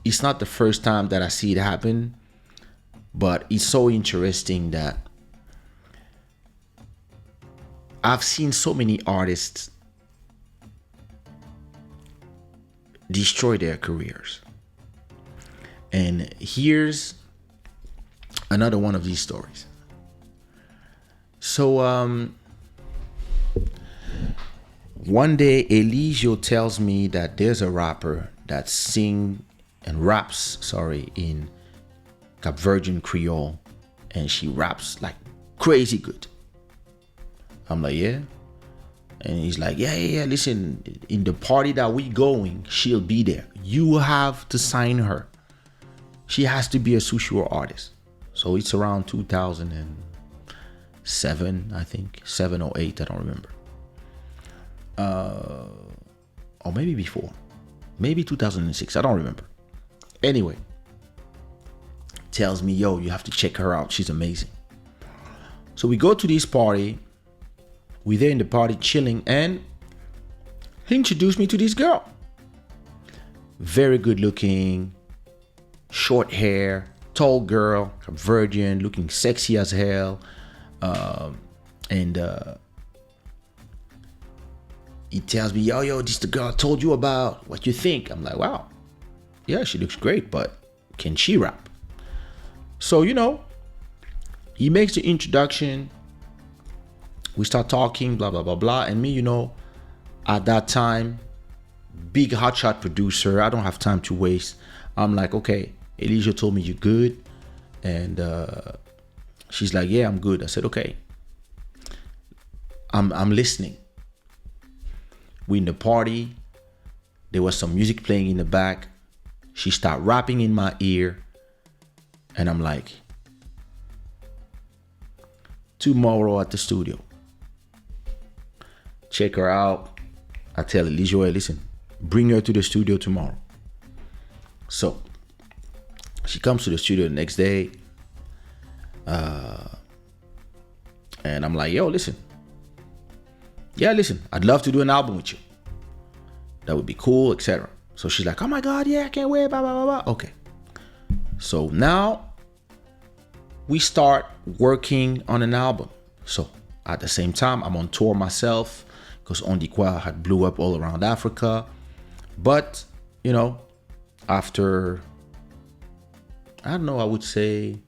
it's not the first time that I see it happen, but it's so interesting that I've seen so many artists destroy their careers. And here's another one of these stories. So one day Eligio tells me that there's a rapper that raps in Cap Virgin Creole, and she raps like crazy good. I'm like, yeah. And he's like, yeah. Listen, in the party that we going, she'll be there. You have to sign her. She has to be a Sushiro artist. So it's around 2007, I think, 7 or 8, I don't remember. Or maybe before, maybe 2006, I don't remember. Anyway, tells me, yo, you have to check her out. She's amazing. So we go to this party. We're there in the party chilling, and he introduced me to this girl. Very good looking, short hair, tall girl, virgin, looking sexy as hell. He tells me, yo, this is the girl I told you about. What you think? I'm like, wow. Yeah, she looks great, but can she rap? So, he makes the introduction. We start talking, blah, blah, blah, blah. And me, at that time, big hotshot producer. I don't have time to waste. I'm like, okay, Eligio told me you're good. And she's like, yeah, I'm good. I said, okay. I'm listening. We in the party. There was some music playing in the back. She started rapping in my ear. And I'm like, tomorrow at the studio. Check her out. I tell Eligio, hey, listen, bring her to the studio tomorrow. So she comes to the studio the next day. And I'm like, yo, listen. Yeah, listen, I'd love to do an album with you. That would be cool, etc. So she's like, oh my God, yeah, I can't wait, blah, blah, blah, blah. Okay. So now we start working on an album. So at the same time, I'm on tour myself because On Dit Quoi had blew up all around Africa. But, after, I don't know, I would say,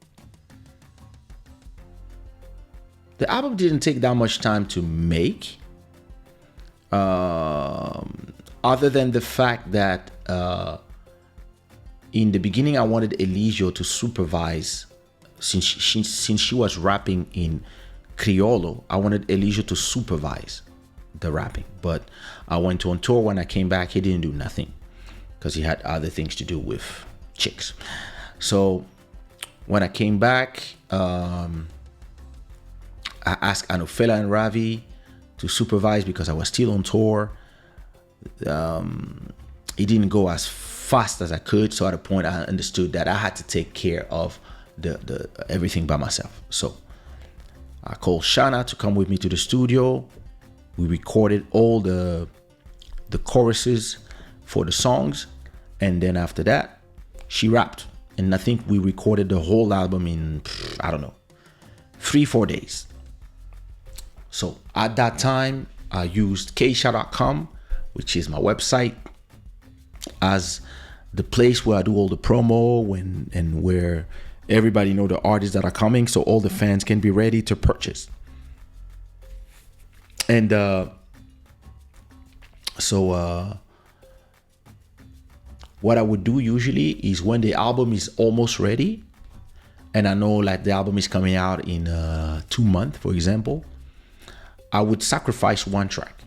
the album didn't take that much time to make. Other than the fact that in the beginning I wanted Eligio to supervise, since she was rapping in Criollo, I wanted Eligio to supervise the rapping. But I went on tour. When I came back, he didn't do nothing because he had other things to do with chicks. So when I came back, I asked Anofela and Ravi to supervise because I was still on tour. It didn't go as fast as I could, so at a point I understood that I had to take care of the everything by myself. So I called Shada to come with me to the studio. We recorded all the choruses for the songs, and then after that she rapped, and I think we recorded the whole album in 3-4 days. So at that time, I used Kaysha.com, which is my website, as the place where I do all the promo and where everybody know the artists that are coming, so all the fans can be ready to purchase. And what I would do usually is when the album is almost ready, and I know like the album is coming out in 2 months, for example, I would sacrifice one track.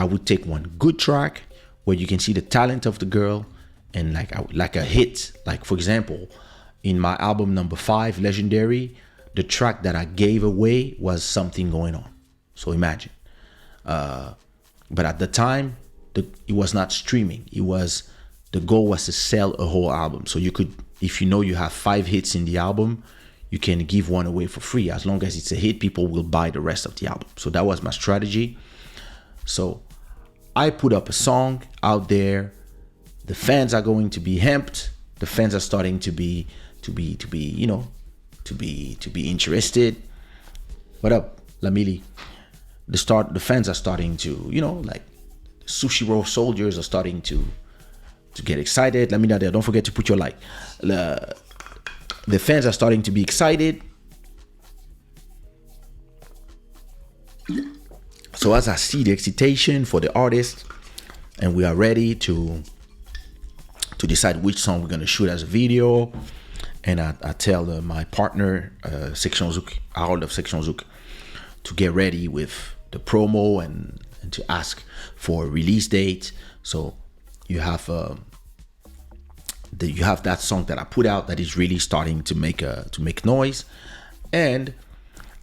I would take one good track where you can see the talent of the girl, and like a hit. Like for example, in my album number 5, Legendary, the track that I gave away was Something Going On. So imagine. But at the time, it was not streaming. The goal was to sell a whole album. So you could, if you have 5 hits in the album, you can give one away for free. As long as it's a hit, people will buy the rest of the album. So that was my strategy. So I put up a song out there. The fans are going to be amped. The fans are starting to be interested. What up, Lamili? The fans are starting to, like Sushi Roll soldiers are starting to get excited. Let me know there. Don't forget to put your like. The fans are starting to be excited. So as I see the excitation for the artist, and we are ready to decide which song we're gonna shoot as a video, and I tell my partner, Section Zouk, Harold of Section Zouk, to get ready with the promo and to ask for a release date. So you have that song that I put out that is really starting to make noise. And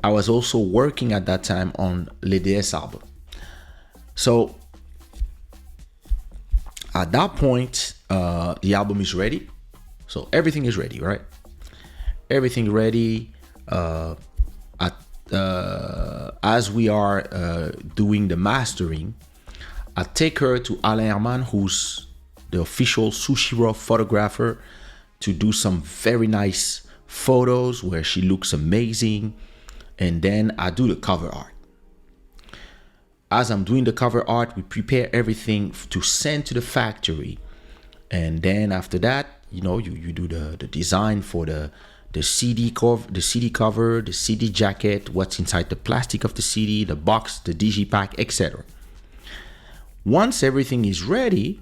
I was also working at that time on l'EDS album. So at that point, the album is ready. So everything is ready, right? Everything ready. As we are doing the mastering, I take her to Alain Herman, who's the official Sushi Raw photographer, to do some very nice photos where she looks amazing. And then I do the cover art. As I'm doing the cover art, we prepare everything to send to the factory. And then after that, you do the design for the CD cover, the CD jacket, what's inside the plastic of the CD, the box, the digipack, etc. Once everything is ready,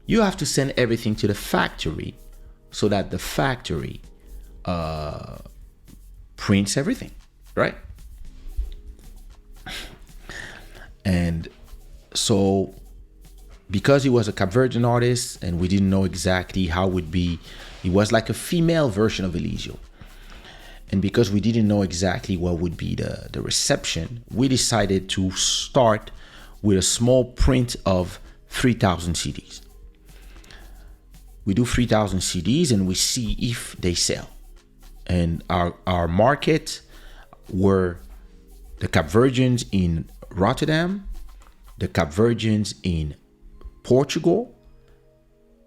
you have to send everything to the factory so that the factory prints everything, right? And so because he was a Cape Verdean artist and we didn't know exactly how it would be, it was like a female version of Elisio. And because we didn't know exactly what would be the reception, we decided to start with a small print of 3,000 CDs. We do 3,000 CDs and we see if they sell. And our market were the Cape Verdeans in Rotterdam, the Cape Verdeans in Portugal,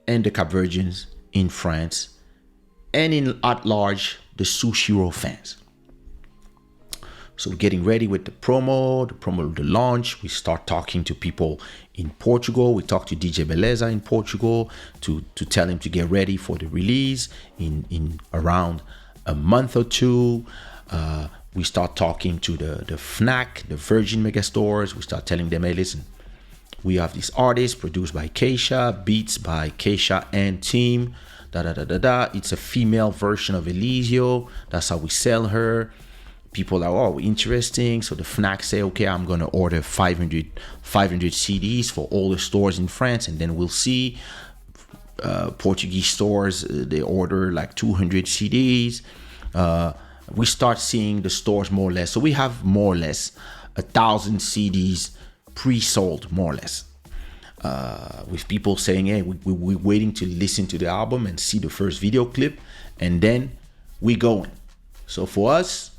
and the Cape Verdeans in France, and at large, the Sushi Roll fans. So we're getting ready with the promo, the launch. We start talking to people in Portugal. We talk to DJ Beleza in Portugal to tell him to get ready for the release in around a month or two. We start talking to the Fnac, the Virgin Mega Stores. We start telling them, hey, listen, we have this artist produced by Kaysha, beats by Kaysha and team, It's a female version of Elisio. That's how we sell her. People are, oh, interesting. So the Fnac say, okay, I'm going to order 500 CDs for all the stores in France. And then we'll see. Portuguese stores, they order like 200 CDs. We start seeing the stores more or less. So we have more or less 1,000 CDs pre-sold, more or less. With people saying, hey, we're waiting to listen to the album and see the first video clip. And then we going. So for us,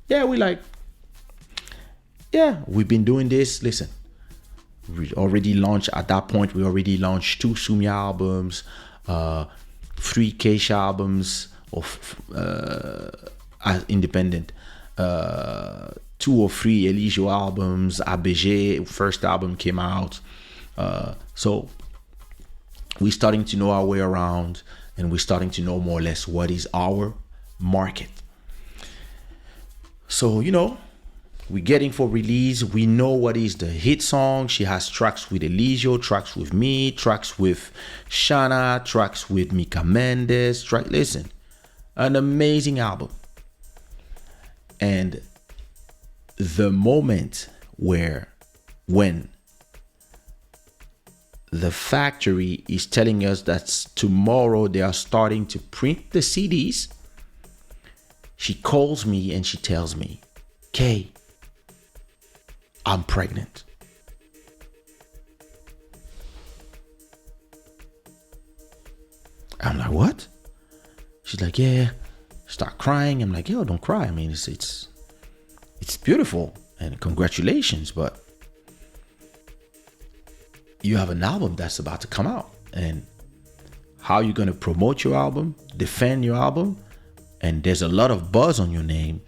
we've been doing this. Listen, we already launched, at that point, we already launched 2 Sumia albums, 3 Kaysha albums as independent, 2 or 3 Elisio albums, ABG, first album came out. So we're starting to know our way around, and we're starting to know more or less what is our market. So, we're getting for release. We know what is the hit song. She has tracks with Elisio, tracks with me, tracks with Shada, tracks with Mika Mendes. Listen, an amazing album. And the moment when the factory is telling us that tomorrow they are starting to print the CDs, she calls me and she tells me, Kay, I'm pregnant. I'm like, what? She's like, yeah. Start crying. I'm like, yo, don't cry. I mean, it's beautiful and congratulations, but you have an album that's about to come out, and how you're going to promote your album, defend your album, and there's a lot of buzz on your name,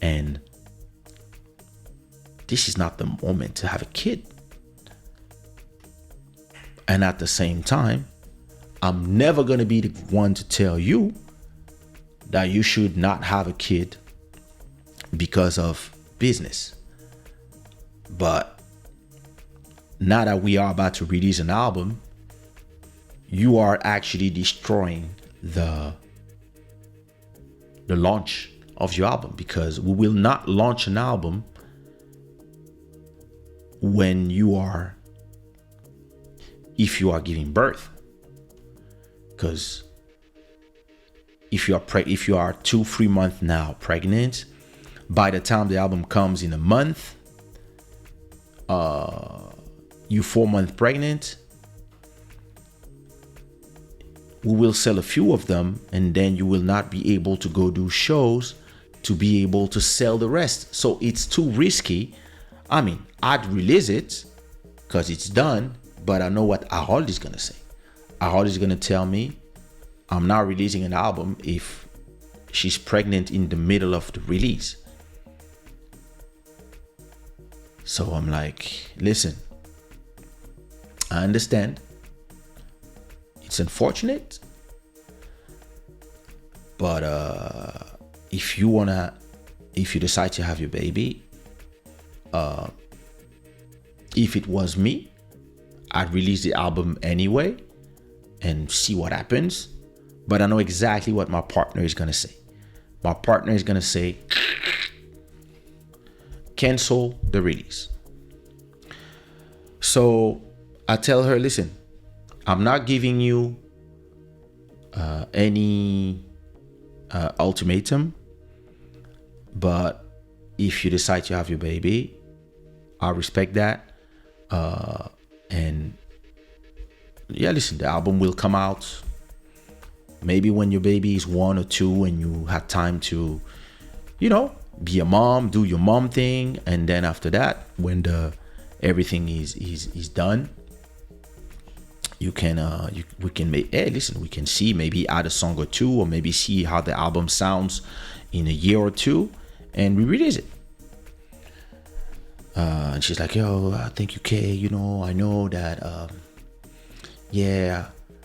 and this is not the moment to have a kid. And at the same time, I'm never going to be the one to tell you that you should not have a kid because of business. But now that we are about to release an album, you are actually destroying the launch of your album, because we will not launch an album when if you are giving birth. Because if you are 2-3 months now pregnant, by the time the album comes in a month, you 4 months pregnant, we will sell a few of them, and then you will not be able to go do shows to be able to sell the rest. So it's too risky. I mean, I'd release it because it's done, but I know what Harold is gonna say. Harold is gonna tell me I'm not releasing an album if she's pregnant in the middle of the release. So I'm like, listen, I understand. It's unfortunate, but if you decide to have your baby, if it was me, I'd release the album anyway and see what happens. But I know exactly what my partner is gonna say. My partner is gonna say, cancel the release. So I tell her, listen, I'm not giving you any ultimatum, but if you decide to have your baby, I respect that. And yeah, listen, the album will come out maybe when your baby is 1 or 2 and you have time to, be a mom, do your mom thing. And then after that, when everything is done, we can see, maybe add a song or 2, or maybe see how the album sounds in a year or 2 and we release it. And she's like, yo, thank you, Kay. I know that,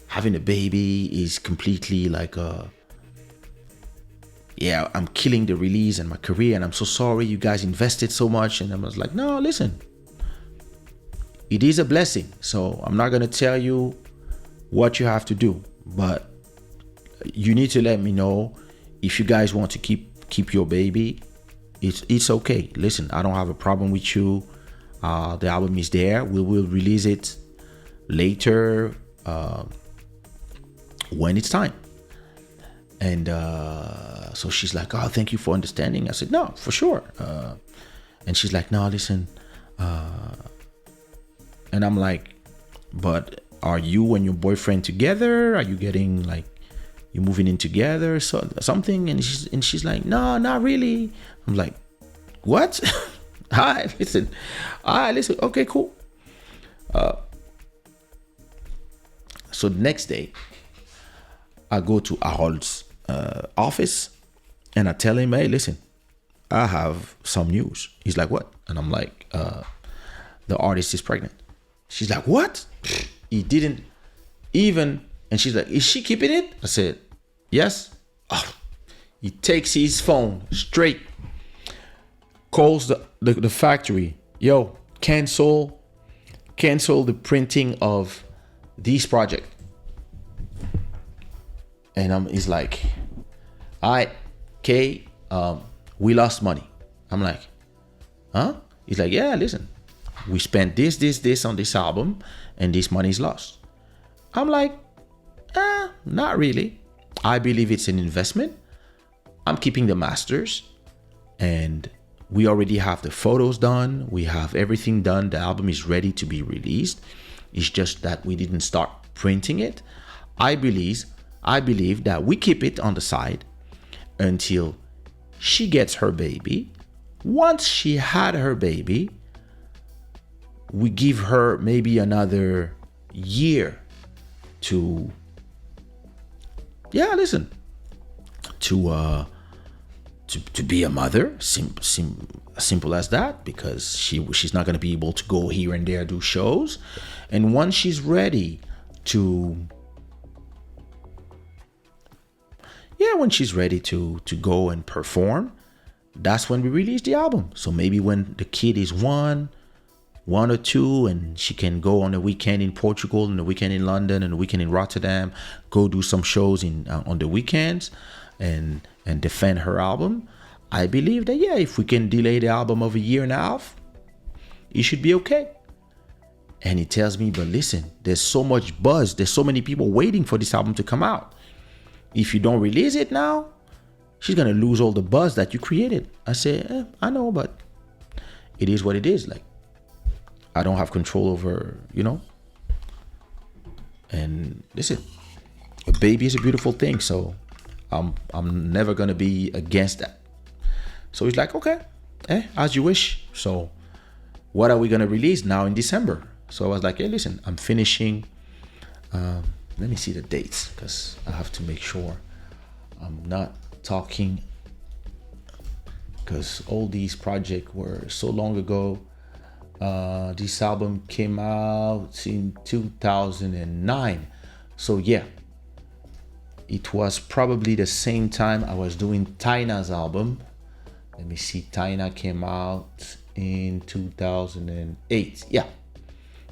having a baby is completely like, I'm killing the release and my career, and I'm so sorry you guys invested so much. And I was like, no, listen, it is a blessing. So I'm not going to tell you what you have to do, but you need to let me know if you guys want to keep your baby. It's okay. Listen, I don't have a problem with you. The album is there. We will release it later when it's time. And so she's like, oh, thank you for understanding. I said, no, for sure. And she's like, no, listen. And I'm like, but are you and your boyfriend together? Are you getting like, you moving in together, so something? And she's like, no, not really. I'm like, what? Hi, listen. Okay, cool. So the next day, I go to Harold's office and I tell him, hey, listen, I have some news. He's like, what? And I'm like, the artist is pregnant. She's like, what? He didn't even. And she's like, is she keeping it? I said, yes. Oh, he takes his phone straight, calls the factory. Yo, cancel the printing of this project. And he's like, all right, Kay, we lost money. I'm like, huh? He's like, yeah, listen, we spent this on this album and this money is lost. I'm like, not really. I believe it's an investment. I'm keeping the masters and we already have the photos done. We have everything done. The album is ready to be released. It's just that we didn't start printing it. I believe that we keep it on the side until she gets her baby. Once she had her baby, we give her maybe another year to yeah, listen, to to be a mother, simple as that, because she's not going to be able to go here and there do shows, and once she's ready to, when she's ready to go and perform, that's when we release the album. So maybe when the kid is one or two, and she can go on the weekend in Portugal, and the weekend in London, and the weekend in Rotterdam, go do some shows on the weekends, and defend her album. I believe that, if we can delay the album of a year and a half, it should be okay. And he tells me, but listen, there's so much buzz, there's so many people waiting for this album to come out. If you don't release it now, she's gonna lose all the buzz that you created. I say, I know, but it is what it is. Like, I don't have control over, And listen, a baby is a beautiful thing, so I'm never gonna be against that. So he's like, okay, as you wish. So what are we gonna release now in December? So I was like, hey, listen, I'm finishing. Let me see the dates, because I have to make sure I'm not talking, because all these projects were so long ago. This album came out in 2009. So yeah, it was probably the same time I was doing Tyna's album. Let me see, Tyna came out in 2008. Yeah,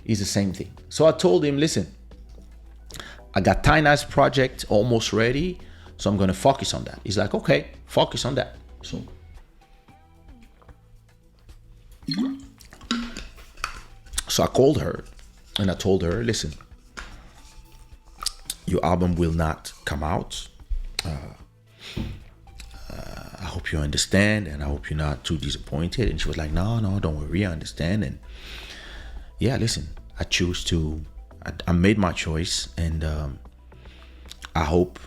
it's the same thing. So I told him, listen, I got Tyna's project almost ready, so I'm gonna focus on that. He's like, okay, focus on that. So I called her and I told her, listen, your album will not come out. I hope you understand, and I hope you're not too disappointed. And she was like, no, don't worry, I understand. And yeah, listen, I made my choice, and I hope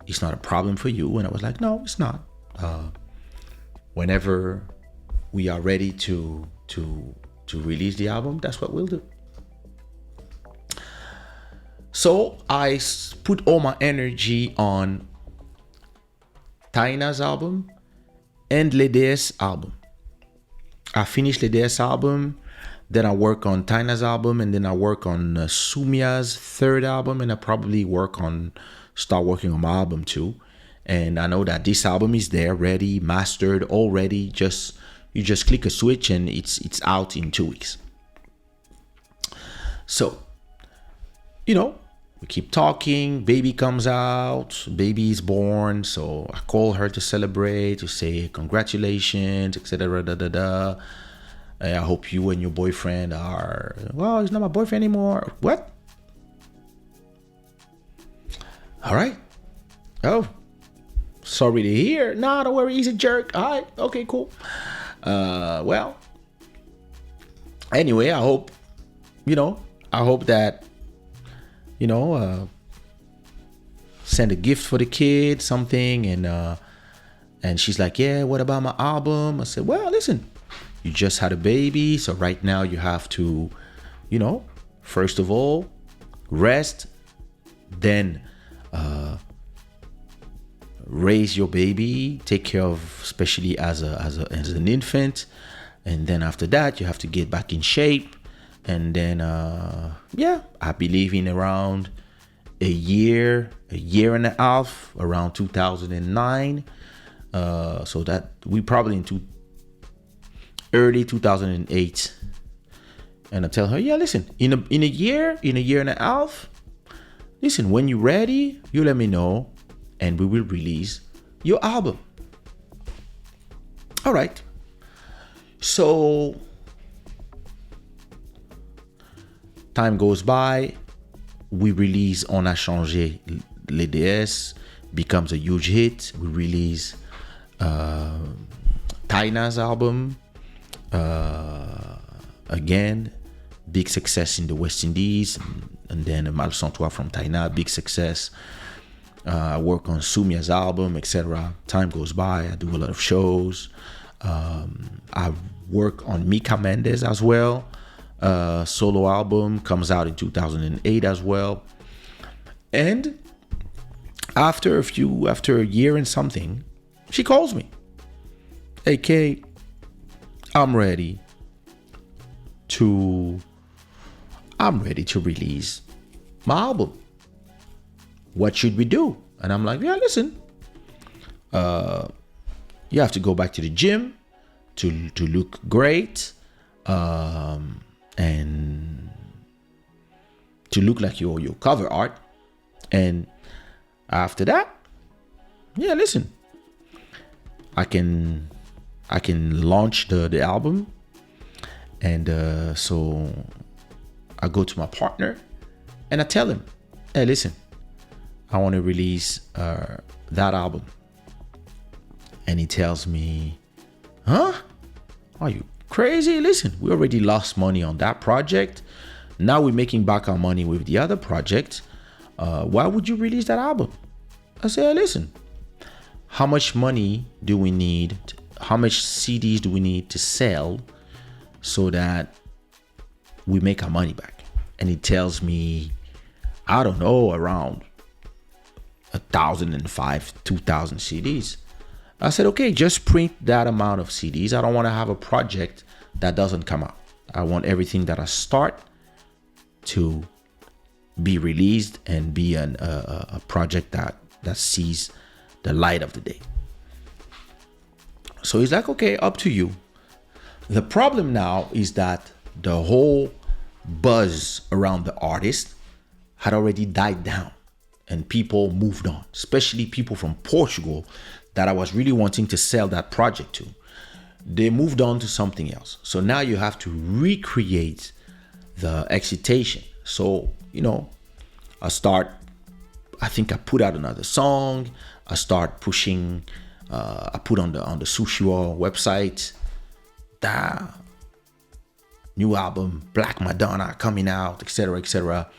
it's not a problem for you. And I was like, no, it's not. Whenever we are ready to release the album, that's what we'll do. So I put all my energy on Tyna's album and Lede's album. I finished Lede's album, then I work on Tyna's album, and then I work on Sumia's third album, and I probably start working on my album too. And I know that this album is there, ready, mastered, all ready. You just click a switch and it's out in 2 weeks. So, we keep talking. Baby comes out. Baby is born. So I call her to celebrate, to say congratulations, etc. I hope you and your boyfriend are. Well, he's not my boyfriend anymore. What? All right. Oh, sorry to hear. No, don't worry. He's a jerk. All right. Okay, cool. Well, anyway, I hope that, send a gift for the kid, something. And she's like, yeah, what about my album? I said, well, listen, you just had a baby. So right now you have to, first of all, rest, then, raise your baby, take care of, especially as an infant, and then after that you have to get back in shape, and then I believe in around a year and a half, around 2009, so that we probably into early 2008, and I tell her, yeah, listen, in a year and a half, listen, when you're ready, you let me know, and we will release your album. All right. So time goes by. We release On a changé les DS, becomes a huge hit. We release Tyna's album. Again, big success in the West Indies. And then Mal Sans Toi from Tyna, big success. I work on Sumia's album, etc. Time goes by. I do a lot of shows. I work on Mika Mendes as well. Solo album comes out in 2008 as well. And After a year and something, she calls me. Hey, Kay, I'm ready to release my album. What should we do? And I'm like, yeah, listen, you have to go back to the gym to look great, and to look like your cover art. And after that, yeah, listen, I can launch the album. And so I go to my partner and I tell him, hey, listen, I want to release that album. And he tells me, huh? Are you crazy? Listen, we already lost money on that project. Now we're making back our money with the other project. Why would you release that album? I say, hey, listen, how much money do we need? How much CDs do we need to sell so that we make our money back? And he tells me, I don't know, around 1,005, 2,000 CDs. I said, okay, just print that amount of CDs. I don't want to have a project that doesn't come out. I want everything that I start to be released and be a project that sees the light of the day. So he's like, okay, up to you. The problem now is that the whole buzz around the artist had already died down and people moved on, especially people from Portugal that I was really wanting to sell that project to. They moved on to something else. So now you have to recreate the excitation. So, I think I put out another song. I start pushing, I put on the Sushua website, the new album, Black Madonna coming out, etc., etc.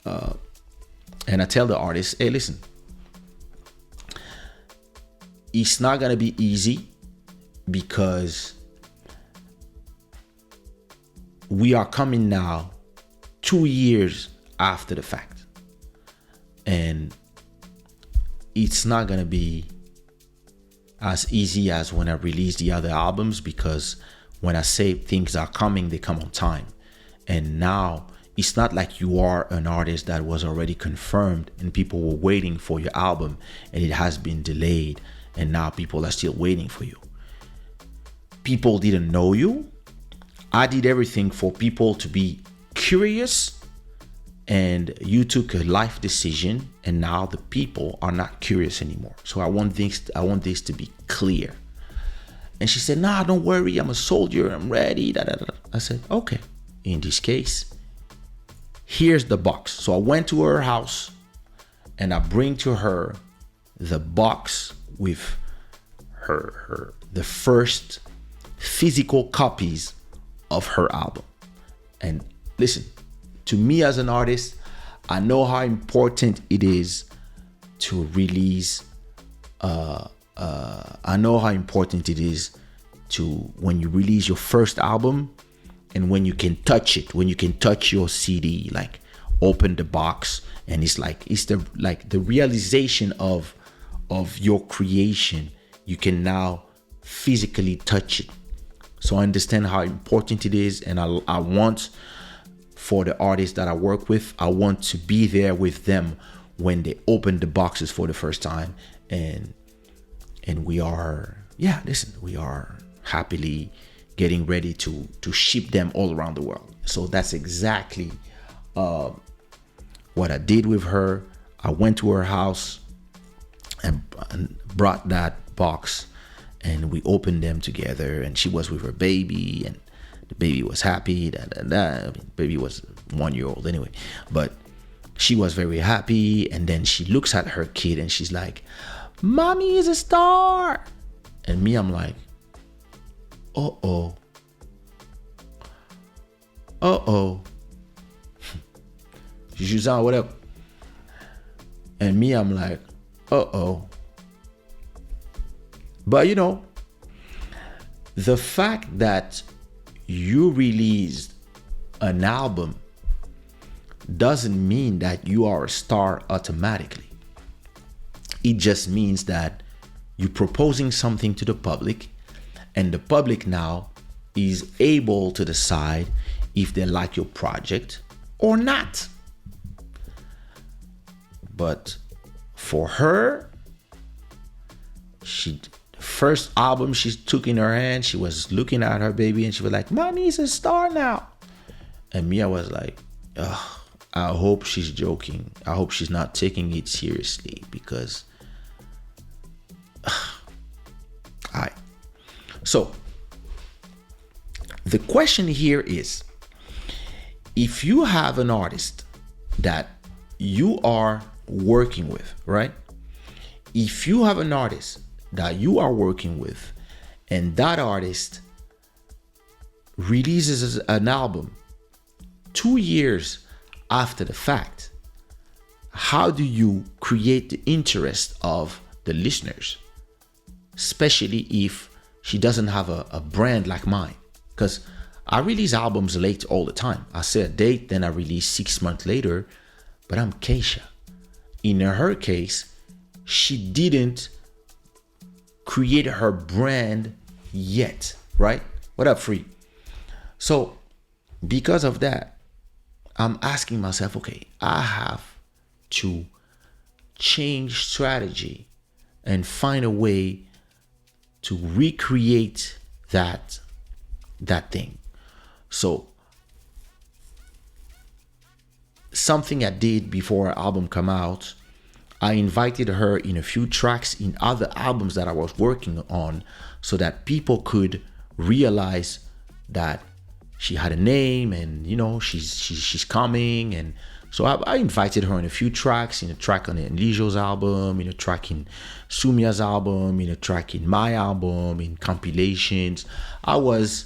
And I tell the artist, hey, listen, it's not going to be easy because we are coming now 2 years after the fact. And it's not going to be as easy as when I release the other albums, because when I say things are coming, they come on time. And now it's not like you are an artist that was already confirmed and people were waiting for your album and it has been delayed and now people are still waiting for you. People didn't know you. I did everything for people to be curious, and you took a life decision and now the people are not curious anymore. So I want this to be clear. And she said, nah, don't worry, I'm a soldier, I'm ready. I said, okay, in this case, here's the box. So I went to her house and I bring to her the box with the first physical copies of her album. And listen, to me as an artist, I know how important it is to release. I know how important it is to, when you release your first album and when you can touch it, when you can touch your CD, like open the box and it's the realization of your creation. You can now physically touch it. So I understand how important it is, and I want, for the artists that I work with, I want to be there with them when they open the boxes for the first time, and we are happily getting ready to ship them all around the world. So that's exactly what I did with her. I went to her house and brought that box, and we opened them together, and she was with her baby, and the baby was happy. Baby was 1 year old anyway, but she was very happy. And then she looks at her kid and she's like, "Mommy is a star." And me, I'm like, uh-oh. She's on whatever. And me, I'm like, uh-oh. But the fact that you released an album doesn't mean that you are a star automatically. It just means that you're proposing something to the public, and the public now is able to decide if they like your project or not. But for her, first album she took in her hand, she was looking at her baby and she was like, "Mommy's a star now." And me, I was like, ugh, I hope she's joking. I hope she's not taking it seriously, because alright. So the question here is, if you have an artist that you are working with, right? If you have an artist that you are working with and that artist releases an album 2 years after the fact, how do you create the interest of the listeners? Especially if she doesn't have a brand like mine. Because I release albums late all the time. I set a date, then I release 6 months later, but I'm Kaysha. In her case, she didn't create her brand yet, right? What up, Free? So because of that, I'm asking myself, okay, I have to change strategy and find a way to recreate that thing. So something I did before her album come out, I invited her in a few tracks in other albums that I was working on, so that people could realize that she had a name, and she's coming. And so I invited her in a few tracks, in a track on Elijo's album, in a track in Sumia's album, in a track in my album, in compilations. I was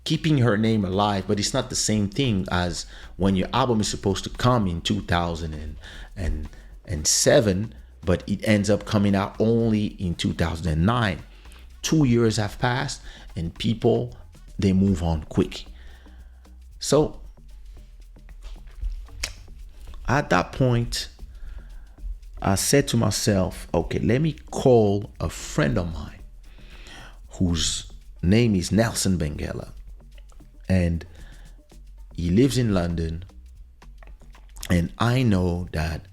keeping her name alive, but it's not the same thing as when your album is supposed to come in 2007, but it ends up coming out only in 2009. 2 years have passed, and people, they move on quick. So at that point, I said to myself, okay, let me call a friend of mine whose name is Nelson Benguela, and he lives in London. And I know that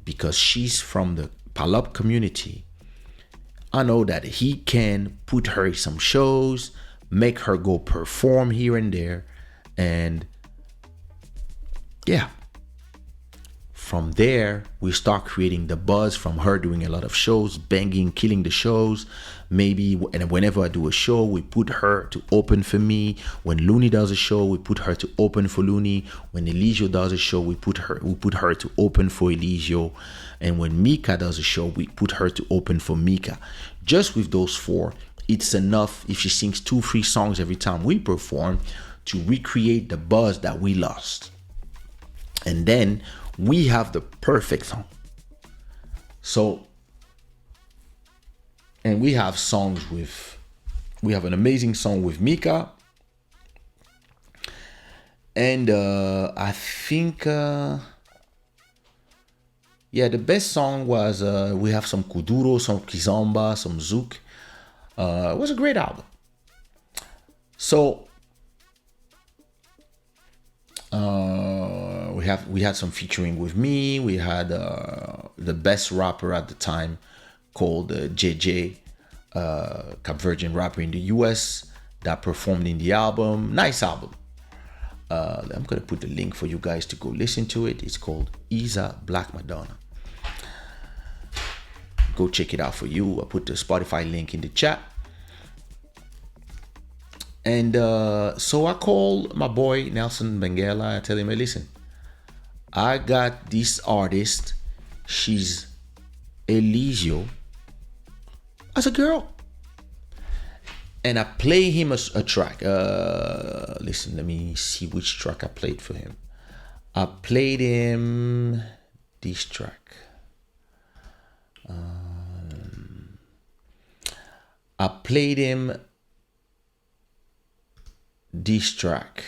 because she's from the Palop community, I know that he can put her in some shows, make her go perform here and there. And yeah, from there, we start creating the buzz from her doing a lot of shows, banging, killing the shows. Maybe, and whenever I do a show, we put her to open for me. When Looney does a show, we put her to open for Looney. When Elijo does a show, we put her to open for Elijo. And when Mika does a show, we put her to open for Mika. Just with those four, it's enough if she sings 2-3 songs every time we perform to recreate the buzz that we lost. And then we have the perfect song. So, and we have an amazing song with Mika. And I think, the best song was, we have some Kuduro, some Kizomba, some Zouk. It was a great album. So, we had some featuring with me. We had the best rapper at the time called JJ, Cap Virgin rapper in the US, that performed in the album. Nice album. I'm gonna put the link for you guys to go listen to it. It's called Isah Black Madonna. Go check it out for you. I put the Spotify link in the chat. And so I called my boy Nelson Benguela. I tell him, hey, listen, I got this artist. She's Elijo as a girl. And I play him a track. Listen, let me see which track I played for him. I played him this track. I played him this track.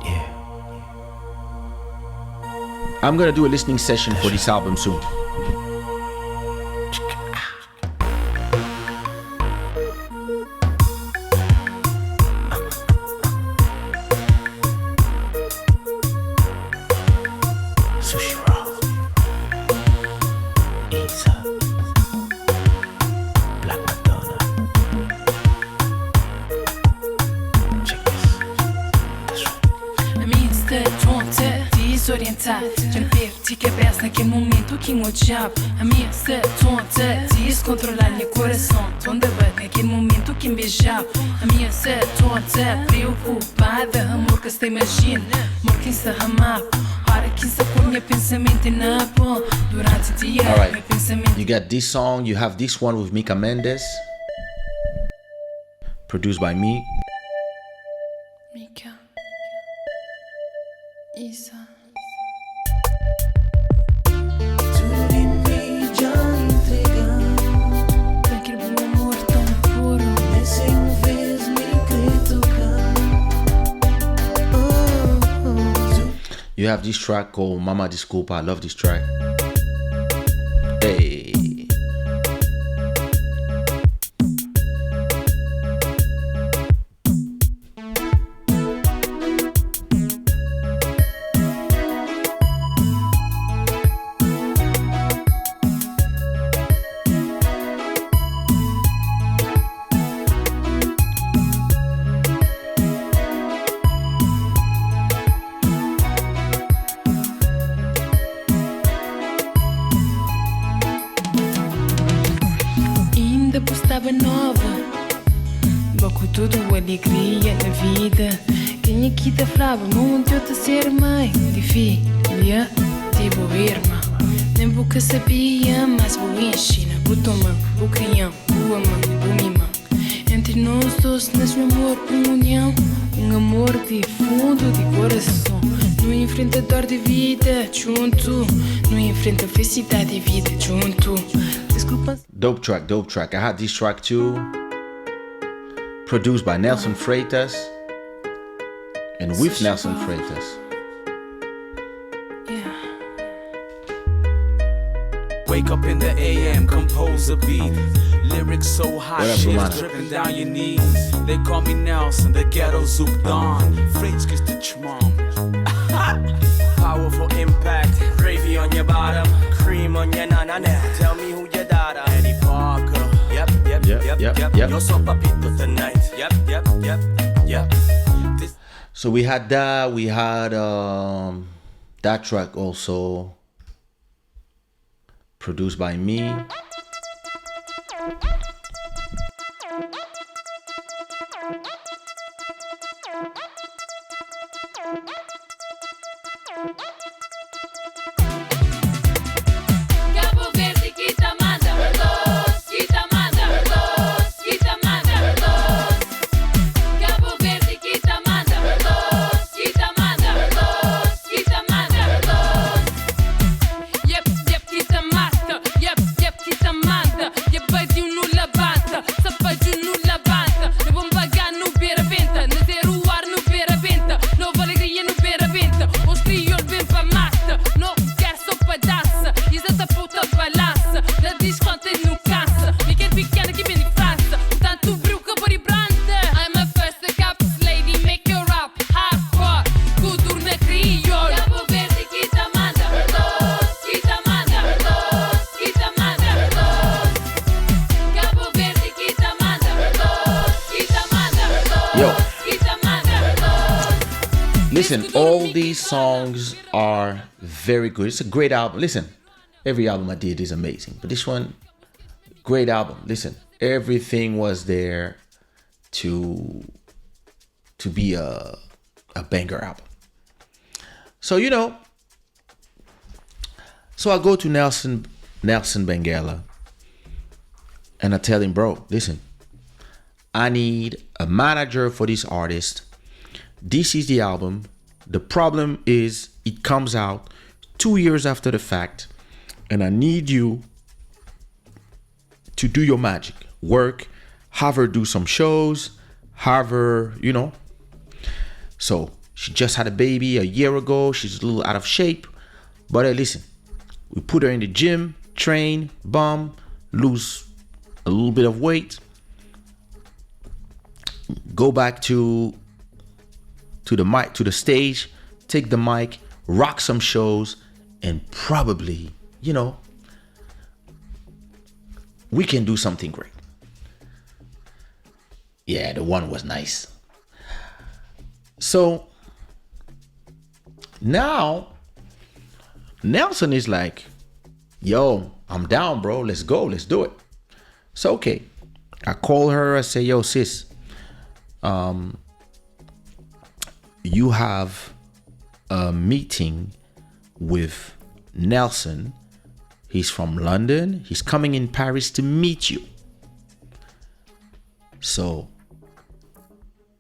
Yeah. I'm gonna do a listening session for this album soon. Sushi roll, Isah, Black Madonna. Check this. That's right. A minha estatua desorientada, já me perdi cabeça naquele momento que me odiava. A minha estatua descontrolar meu coração, onde bate naquele momento que me beijava. A minha estatua preocupada, amor que se imagina, amor que se amava. Hora que se põe meu pensamento na boa durante o dia. All right. Meu pensamento. You got this song. You have this one with Mika Mendes, produced by me. Mika, Isah. Daquele bom amor tão puro. You have this track called Mama Disculpa. I love this track. Hey. Ainda postava nova, com tudo alegria na vida. Quem aqui te falava muito eu te ser mãe de filha, de boa irmã. Nem boca sabia, mas vou ensinar. Vou tomar, vou criar, vou amar, vou mimar. Entre nós dois nasce um amor, uma união, um amor de fundo de coração. No enfrenta a dor de vida junto, no enfrenta a felicidade de vida junto. Desculpa. Dope track, dope track. I had this track too, produced by Nelson Freitas and with Nelson Freitas. Yeah. Wake up in the AM, compose a beat. Lyrics so hot, What up, shit's Romana? dripping down your knees. They call me Nelson, the ghetto Zoop Don. Freights gets the chmom. Powerful impact, gravy on your bottom, cream on your nana. Tell me who your daughter. Eddie Parker. Yep. You're so papito tonight. Yep. This So we had that. We had that track also produced by me. Cabo Verde, quita manda, quita manda, quita manda. Cabo Verde, quita manda, quita manda, quita manda. Yep, quita mata, yep, quita manda. Yep, baidi no labanta, sapadi no labanta. Ne bomba no beira venta, ne zero ar no beira venta. Nova alegria no beira venta, os crioulos bem pra mata. Não quer só pedaça, exata puta balaça. Na desconta e no caça, me quer pequena que vem de França. Tanto brilho que por branda. I'm a first caps lady, make your rap hardcore. Cultura na crioula. Cabo Verde, quita manda, quita manda, quita manda. Cabo Verde, quita manda, quita manda. Yo. Quita manda. Listen, all these songs are very good. It's a great album. Listen, every album I did is amazing, but this one, great album. Listen, everything was there to be a banger album. So so I go to Nelson Benguela and I tell him, bro, listen, I need a manager for this artist. This is the album. The problem is it comes out 2 years after the fact, and I need you to do your magic. Work, have her do some shows, have her, So she just had a baby a year ago. She's a little out of shape. But hey, listen, we put her in the gym, train, lose a little bit of weight, go back to the mic, to the stage, take the mic, rock some shows, and probably, we can do something great. Yeah, the one was nice. So now Nelson is like, yo, I'm down, bro. Let's go. Let's do it. So, okay. I call her. I say, yo, sis, you have a meeting with Nelson. He's from London. He's coming in Paris to meet you. So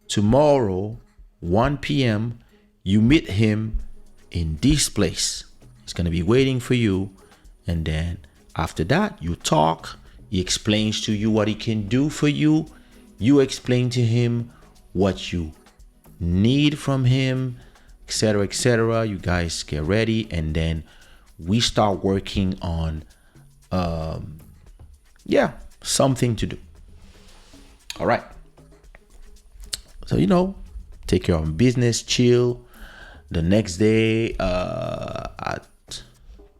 tomorrow, 1 p.m., you meet him in this place. He's going to be waiting for you. And then after that, you talk. He explains to you what he can do for you. You explain to him what you need from him, etc., etc. You guys get ready. And then we start working on, something to do. All right. So, take your own business, chill. The next day at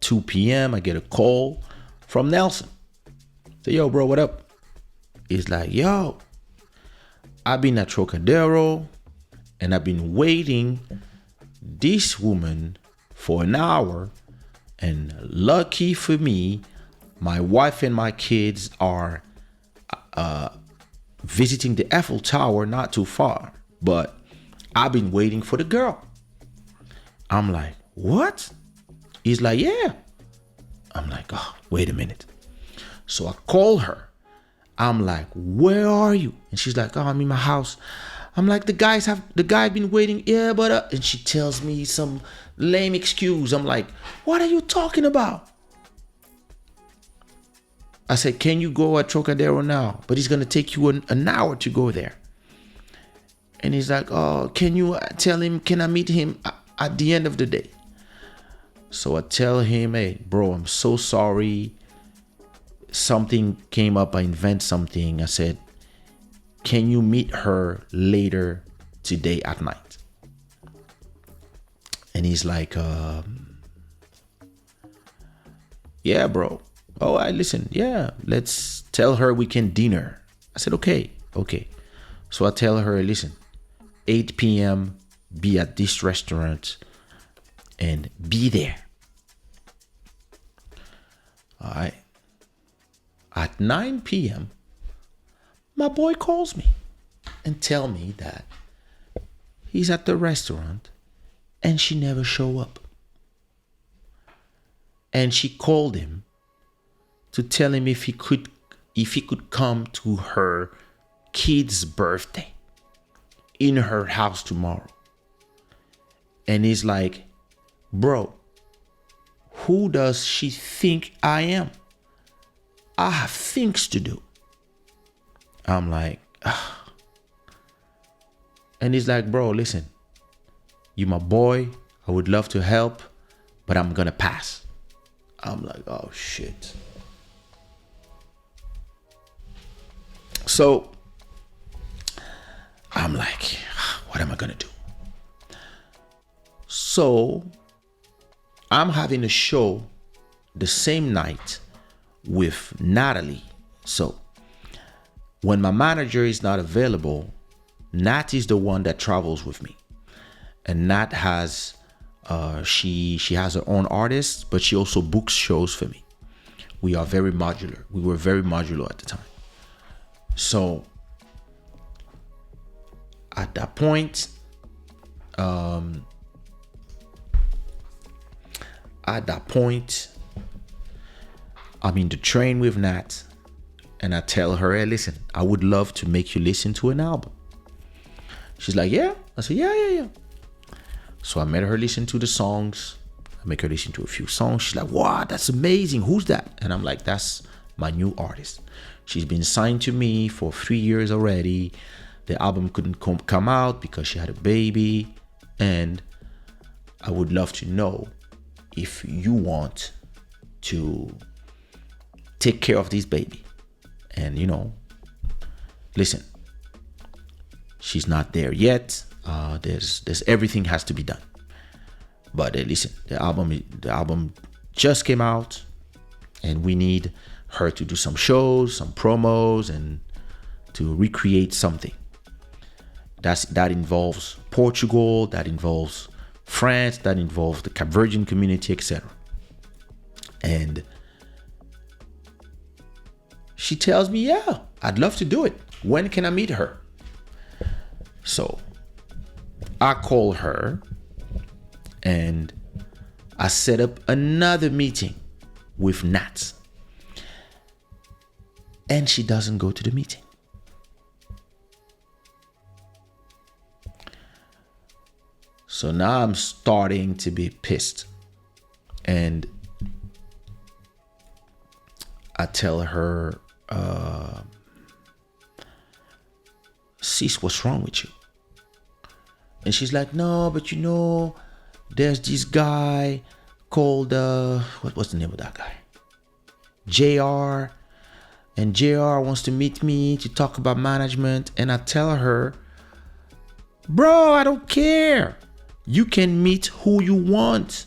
2 p.m., I get a call from Nelson. Say, yo, bro, what up? He's like, yo, I've been at Trocadero and I've been waiting this woman for an hour. And lucky for me, my wife and my kids are visiting the Eiffel Tower not too far. But I've been waiting for the girl. I'm like, what? He's like, yeah. I'm like, oh, wait a minute. So I call her. I'm like, where are you? And she's like, oh, I'm in my house. I'm like, the guy been waiting. Yeah, but and she tells me some lame excuse. I'm like, what are you talking about? I said, can you go at Trocadero now? But it's gonna take you an hour to go there. And he's like, oh, can you tell him, can I meet him at the end of the day? So I tell him, hey, bro, I'm so sorry. Something came up. I invent something. I said, can you meet her later today at night? And he's like, yeah, bro. Oh, listen. Yeah, let's tell her we can dinner. I said, okay. So I tell her, listen, 8 p.m., be at this restaurant and be there. All right. At 9 p.m., my boy calls me and tell me that he's at the restaurant and she never show up. And she called him to tell him if he could come to her kid's birthday in her house tomorrow. And he's like, bro, who does she think I am? I have things to do. I'm like, ah. And he's like, bro, listen, you my boy. I would love to help, but I'm gonna pass. I'm like, oh shit. So I'm like, what am I gonna do? So I'm having a show the same night with Natalie. So when my manager is not available, Nat is the one that travels with me. And Nat has she has her own artists, but she also books shows for me. We are very modular. We were very modular at the time. So at that point, I'm in the train with Nat, and I tell her, hey, listen, I would love to make you listen to an album. She's like, yeah? I said, yeah. So I made her listen to the songs. I make her listen to a few songs. She's like, wow, that's amazing. Who's that? And I'm like, that's my new artist. She's been signed to me for 3 years already. The album couldn't come out because she had a baby. And I would love to know if you want to take care of this baby. And listen, she's not there yet. There's everything has to be done. But listen, the album just came out, and we need her to do some shows, some promos, and to recreate something. That involves Portugal, that involves France, that involves the Cape Verdean community, etc. And she tells me, yeah, I'd love to do it. When can I meet her? So I call her and I set up another meeting with Nat. And she doesn't go to the meeting. So now I'm starting to be pissed. And I tell her, sis, what's wrong with you? And she's like, no, but there's this guy called, what was the name of that guy? JR. And JR wants to meet me to talk about management. And I tell her, bro, I don't care. You can meet who you want.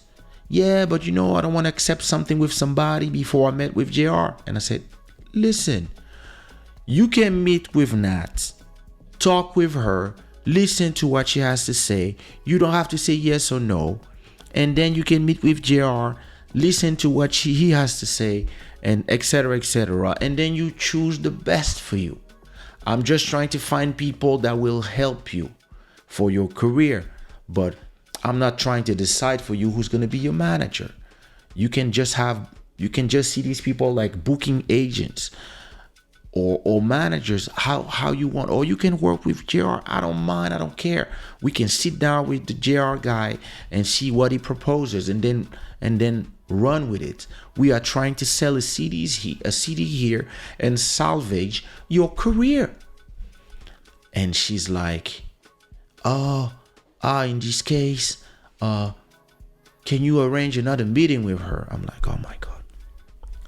Yeah, but I don't want to accept something with somebody before I met with JR. And I said, listen, you can meet with Nat, talk with her, listen to what she has to say. You don't have to say yes or no. And then you can meet with JR, listen to what he has to say, and etc., etc. And then you choose the best for you. I'm just trying to find people that will help you for your career. But I'm not trying to decide for you who's going to be your manager. You can just see these people like booking agents or managers, how you want. Or you can work with JR. I don't mind. I don't care. We can sit down with the JR guy and see what he proposes and then run with it. We are trying to sell a CD here and salvage your career. And she's like, in this case, can you arrange another meeting with her? I'm like, oh my God.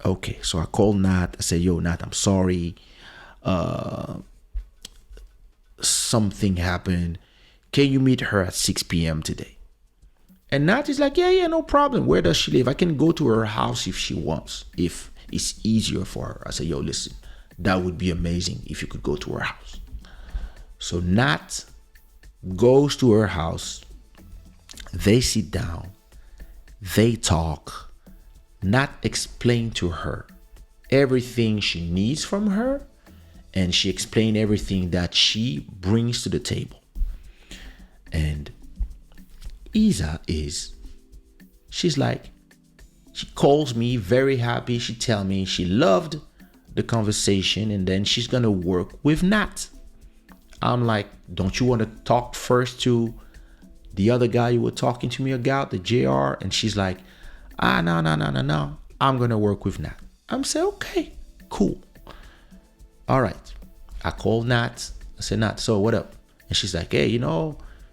Okay, so I called Nat. I said, yo, Nat, I'm sorry. Something happened. Can you meet her at 6 p.m. today? And Nat is like, yeah, no problem. Where does she live? I can go to her house if she wants, if it's easier for her. I said, yo, listen, that would be amazing if you could go to her house. So Nat goes to her house. They sit down. They talk. Nat explained to her everything she needs from her, and she explained everything that she brings to the table. And Isah she's like, she calls me very happy. She tell me she loved the conversation, and then she's gonna work with Nat. I'm like, don't you want to talk first to the other guy you were talking to me about, the JR? And she's like, no. I'm going to work with Nat. I'm saying, okay, cool. All right. I called Nat. I said, Nat, so what up? And she's like, hey,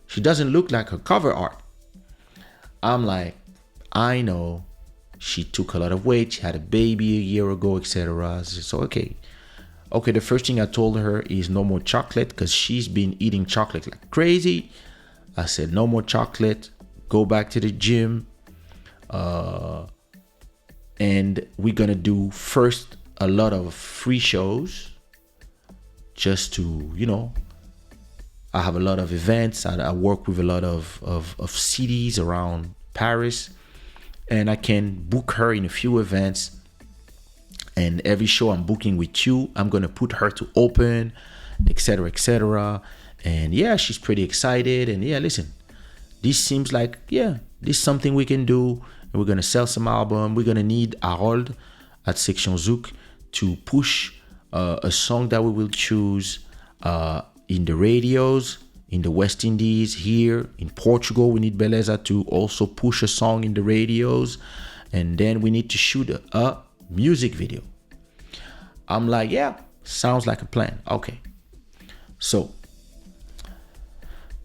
she doesn't look like her cover art. I'm like, I know. She took a lot of weight. She had a baby a year ago, etc. So, okay, the first thing I told her is no more chocolate, because she's been eating chocolate like crazy. I said, no more chocolate. Go back to the gym. And we're going to do first a lot of free shows just to, I have a lot of events. I work with a lot of cities around Paris, and I can book her in a few events. And every show I'm booking with you, I'm going to put her to open, etc., etc. And yeah, she's pretty excited. And yeah, listen, this seems like, this is something we can do. And we're going to sell some album. We're going to need Harold at Section Zouk to push a song that we will choose in the radios, in the West Indies, here in Portugal. We need Beleza to also push a song in the radios. And then we need to shoot a music video. I'm like, yeah, sounds like a plan. Okay. So,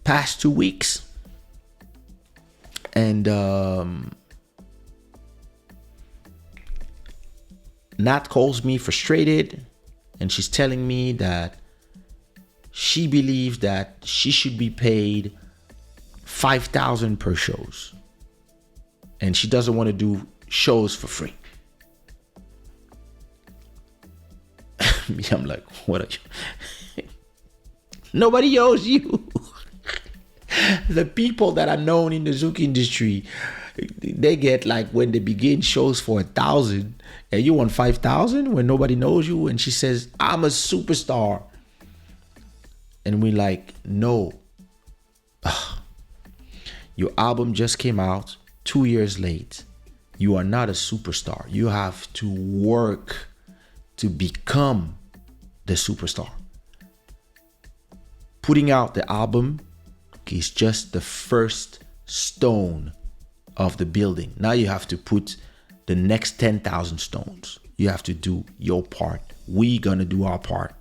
past 2 weeks, and Nat calls me frustrated, and she's telling me that she believes that she should be paid $5,000 per shows, and she doesn't want to do shows for free. Me, I'm like, what are you? Nobody owes you. The people that are known in the Zouk industry, they get like when they begin shows for 1,000 and you want 5,000 when nobody knows you. And she says, I'm a superstar. And we're like, no. Your album just came out 2 years late. You are not a superstar. You have to work to become the superstar. Putting out the album is just the first stone of the building. Now you have to put the next 10,000 stones. You have to do your part. We're gonna do our part,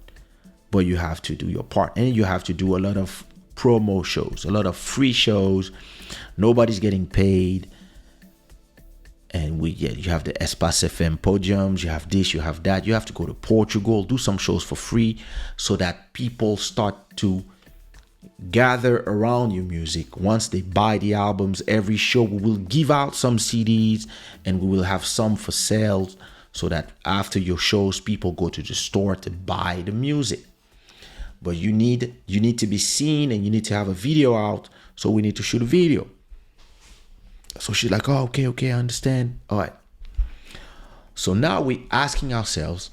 but you have to do your part. And you have to do a lot of promo shows, a lot of free shows. Nobody's getting paid. And you have the Espace FM podiums, you have this, you have that. You have to go to Portugal, do some shows for free so that people start to gather around your music. Once they buy the albums, every show we will give out some CDs and we will have some for sale so that after your shows, people go to the store to buy the music. But you need to be seen and you need to have a video out. So we need to shoot a video. So she's like, oh, okay, I understand. All right. So now we're asking ourselves,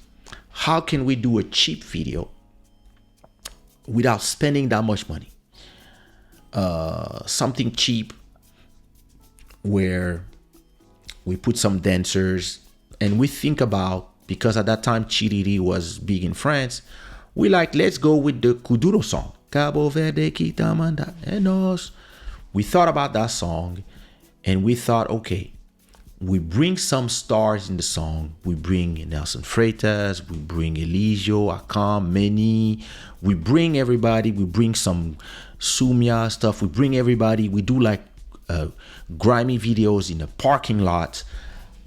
how can we do a cheap video without spending that much money? Something cheap where we put some dancers and we think about, because at that time Chiriri was big in France, we like, let's go with the Kuduro song. Cabo Verde Kita Manda Enos. We thought about that song. And we thought, okay, we bring some stars in the song. We bring Nelson Freitas, we bring Eligio, Akam, Meni. We bring everybody. We bring some Sumia stuff. We bring everybody. We do like grimy videos in the parking lot.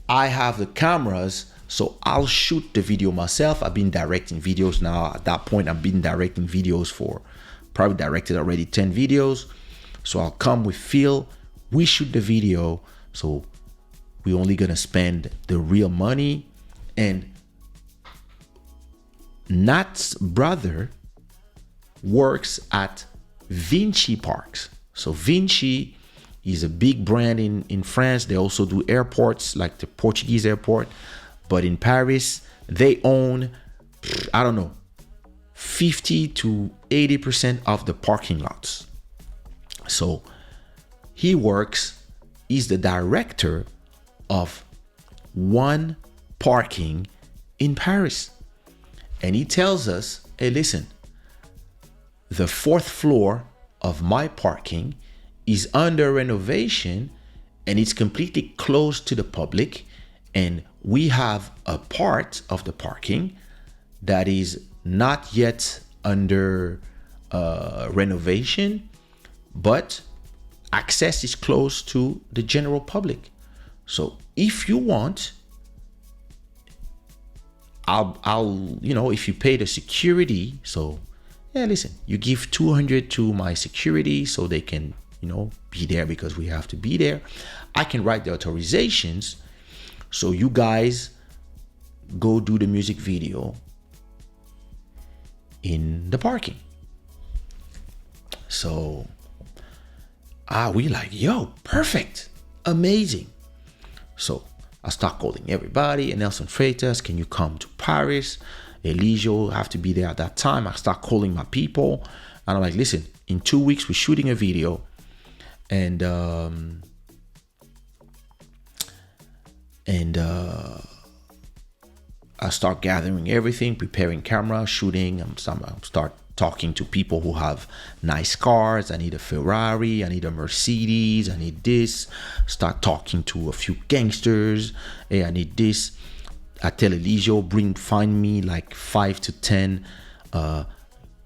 I have the cameras, so I'll shoot the video myself. I've been directing videos now. At that point, I've been directing videos for, probably directed already 10 videos. So I'll come with Phil. We shoot the video, so we're only gonna spend the real money. And Nat's brother works at Vinci Parks. So Vinci is a big brand in France. They also do airports, like the Portuguese airport. But in Paris, they own, I don't know, 50 to 80% of the parking lots. So he's the director of one parking in Paris. And he tells us, hey, listen, the 4th floor of my parking is under renovation and it's completely closed to the public. And we have a part of the parking that is not yet under renovation, but access is closed to the general public. So if you want, I'll if you pay the security, so yeah, listen, you give 200 to my security so they can, be there because we have to be there. I can write the authorizations. So you guys go do the music video in the parking. So we like, yo, perfect, amazing. So I start calling everybody. And Nelson Freitas, can you come to Paris? Eligio have to be there at that time. I start calling my people. And I'm like, listen, in 2 weeks, we're shooting a video. And I start gathering everything, preparing camera, shooting. I'm start talking to people who have nice cars. I need a Ferrari, I need a Mercedes, I need this. Start talking to a few gangsters. Hey, I need this. I tell Eligio, find me like 5 to 10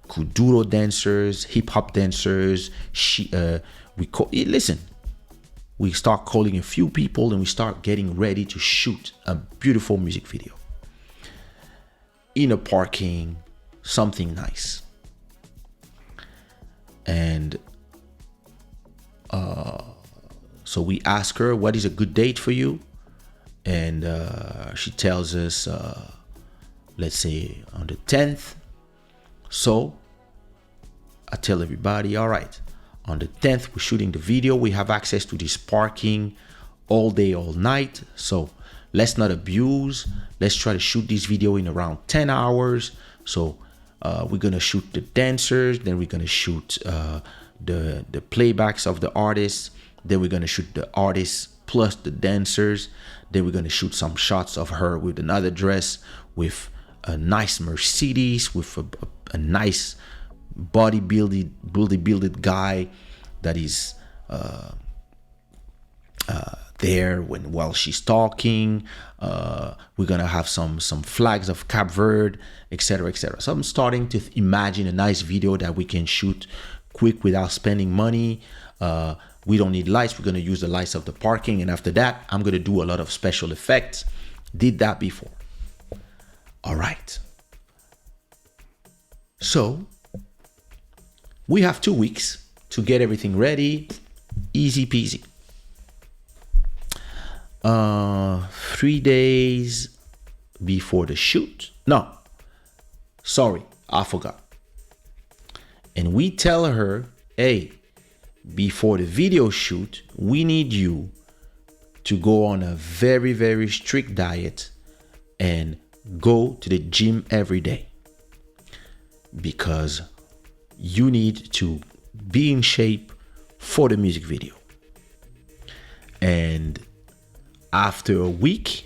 Kuduro dancers, hip hop dancers. We start calling a few people and we start getting ready to shoot a beautiful music video. in a parking, something nice. And so we ask her, what is a good date for you? And she tells us, let's say on the 10th. So I tell everybody, all right, on the 10th, we're shooting the video. We have access to this parking all day, all night. So let's not abuse. Let's try to shoot this video in around 10 hours. So we're going to shoot the dancers. Then we're going to shoot the playbacks of the artists. Then we're going to shoot the artists plus the dancers. Then we're going to shoot some shots of her with another dress, with a nice Mercedes, with a nice bodybuilded guy that is there while she's talking. We're gonna have some flags of Cape Verde, etc., etc. So I'm starting to imagine a nice video that we can shoot quick without spending money. We don't need lights. We're gonna use the lights of the parking, and after that, I'm gonna do a lot of special effects. Did that before. All right. So we have 2 weeks to get everything ready. Easy peasy. 3 days before the shoot. No, sorry, I forgot. And we tell her, hey, before the video shoot, we need you to go on a very, very strict diet and go to the gym every day, because you need to be in shape for the music video. And after a week,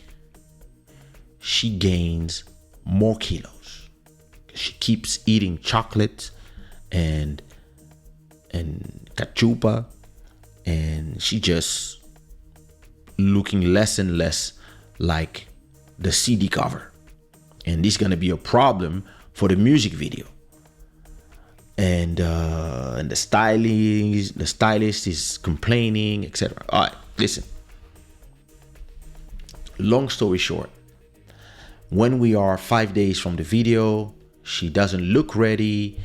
she gains more kilos. She keeps eating chocolate and cachupa, and she just looking less and less like the CD cover. And this is gonna be a problem for the music video. And the stylist is complaining, etc. All right, listen. Long story short, when we are 5 days from the video, she doesn't look ready,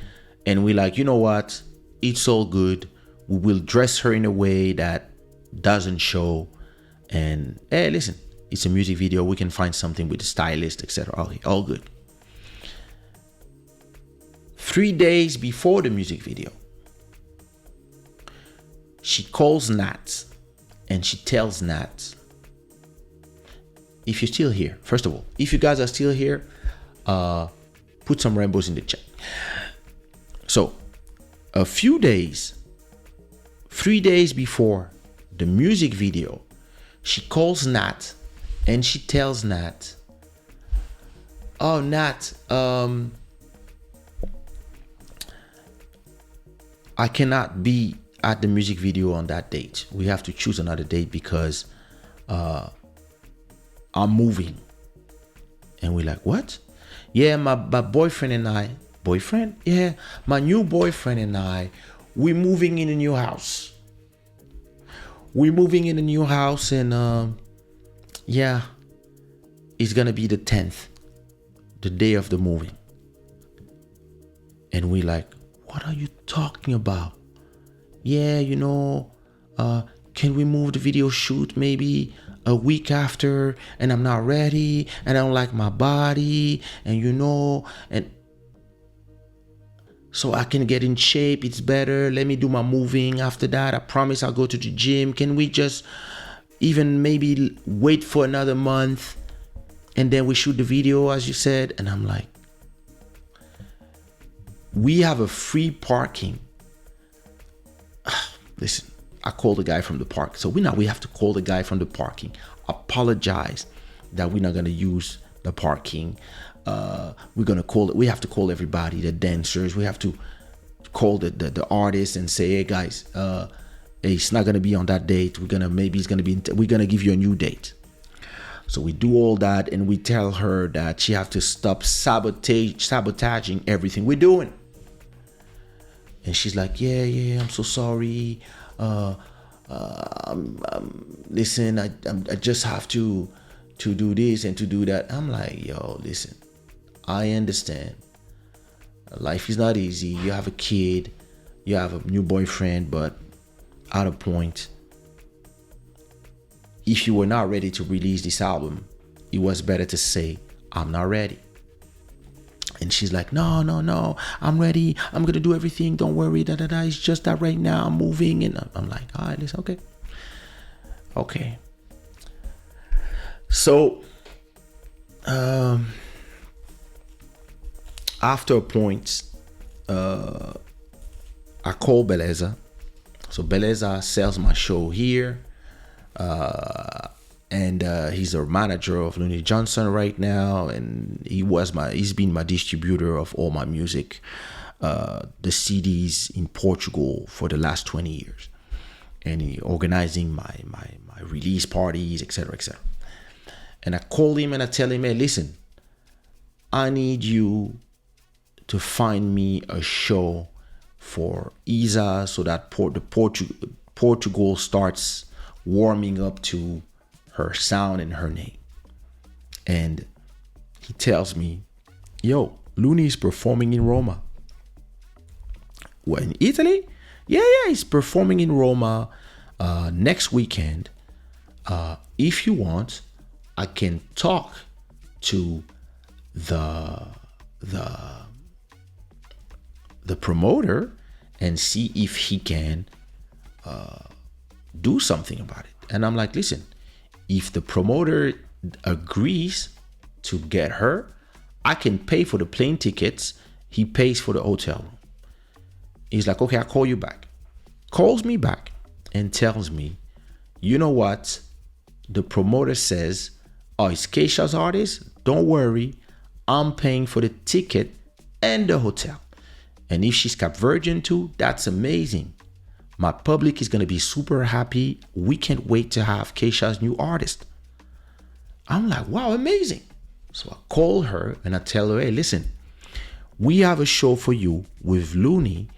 and we're like, you know what? It's all good. We will dress her in a way that doesn't show. And hey, listen, it's a music video. We can find something with the stylist, etc. Okay, all good. 3 days before the music video, she calls Nat and she tells Nat, if you're still here, first of all, if you guys are still here, put some rainbows in the chat. So a few days, 3 days before the music video, she calls Nat and she tells Nat, oh, Nat, I cannot be at the music video on that date. We have to choose another date because I'm moving. And we're like, what? Yeah, my boyfriend and I, boyfriend? Yeah, my new boyfriend and I, we're moving in a new house. We're moving in a new house, and yeah, it's gonna be the 10th, the day of the moving. And we're like, what are you talking about? Yeah, you know, can we move the video shoot maybe a week after? And I'm not ready, and I don't like my body, and you know, and so I can get in shape. It's better. Let me do my moving after that. I promise I'll go to the gym. Can we just even maybe wait for another month and then we shoot the video as you said? And I'm like, we have a free parking. Listen, I called the guy from the park. So we have to call the guy from the parking, apologize that we're not going to use the parking. We're going to call it. We have to call everybody, the dancers. We have to call the artists and say, hey guys, hey, it's not going to be on that date. We're going to give you a new date. So we do all that, and we tell her that she have to stop sabotaging everything we're doing. And she's like, yeah, I'm so sorry. Listen, I just have to do this and to do that. I'm like, yo, listen, I understand. Life is not easy. You have a kid, you have a new boyfriend, but at a point, if you were not ready to release this album, it was better to say, I'm not ready. And she's like, no, I'm ready. I'm going to do everything. Don't worry. It's just that right now I'm moving. And I'm like, all right, listen, okay. So, after a point, I call Beleza. So Beleza sells my show here. And he's a manager of Looney Johnson right now, and he's been my distributor of all my music, the CDs in Portugal for the last 20 years, and he organizing my release parties, etc. And I call him and I tell him, hey, listen, I need you to find me a show for Isah so that Portugal starts warming up to her sound and her name. And he tells me, yo, Looney is performing in Roma. What, in Italy? Yeah, he's performing in Roma next weekend. If you want, I can talk to the promoter and see if he can do something about it. And I'm like, listen, if the promoter agrees to get her, I can pay for the plane tickets. He pays for the hotel room. He's like, okay, I'll call you back. Calls me back and tells me, you know what? The promoter says, oh, it's Kaysha's artist. Don't worry. I'm paying for the ticket and the hotel. And if she's Cap Virgin too, that's amazing. My public is going to be super happy. We can't wait to have Kaysha's new artist. I'm like, wow, amazing. So I call her and I tell her, hey, listen, we have a show for you with Looney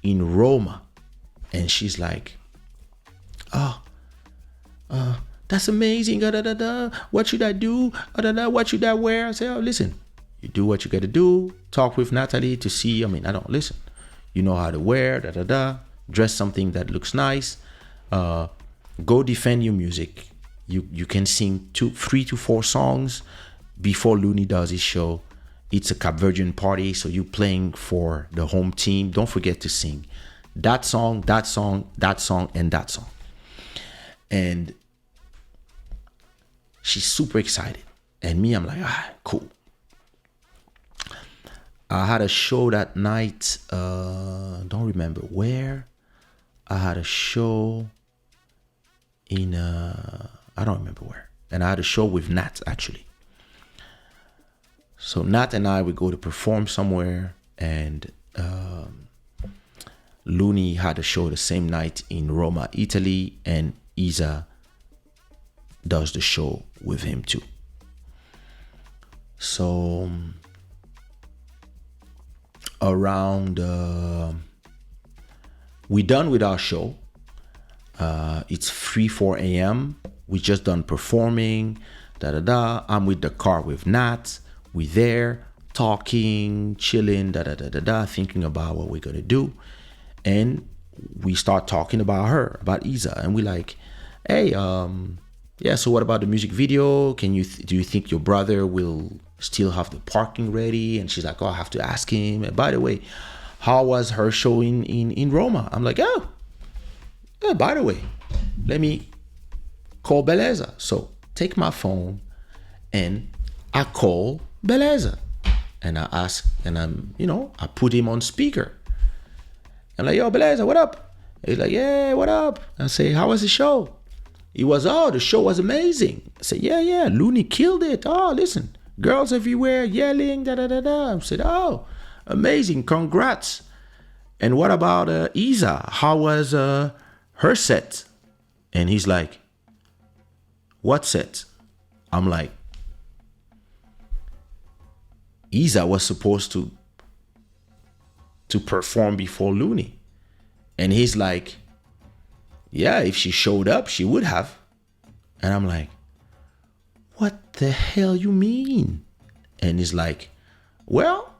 in Roma. And she's like, that's amazing. What should I do? What should I wear? I say, oh, listen, you do what you got to do. Talk with Natalie to see. Listen. You know how to wear, dress something that looks nice. Go defend your music. You can sing 3 to 4 songs before Looney does his show. It's a Cap Virgin party, so you're playing for the home team. Don't forget to sing that song, and that song. And she's super excited. And me, I'm like, cool. I had a show that night. Don't remember where. I had a show in, I don't remember where. And I had a show with Nat, actually. So Nat and I would go to perform somewhere. And Looney had a show the same night in Roma, Italy. And Isah does the show with him too. So around we're done with our show. It's 3-4 a.m. We just done performing. I'm with the car with Nat. We're there talking, chilling, thinking about what we're gonna do. And we start talking about her, about Isah, and we're like, hey, so what about the music video? Do you think your brother will still have the parking ready? And she's like, oh, I have to ask him. And by the way, how was her show in Roma? I'm like, by the way, let me call Beleza. So take my phone and I call Beleza. And I ask, and I put him on speaker. I'm like, yo, Beleza, what up? He's like, yeah, what up? I say, how was the show? He was, the show was amazing. I said, yeah, Looney killed it. Oh, listen, girls everywhere yelling, I said, oh, amazing, congrats. And what about Isah? How was her set? And he's like, what set? I'm like, Isah was supposed to perform before Looney. And he's like, yeah, if she showed up, she would have. And I'm like, what the hell you mean? And he's like, Well,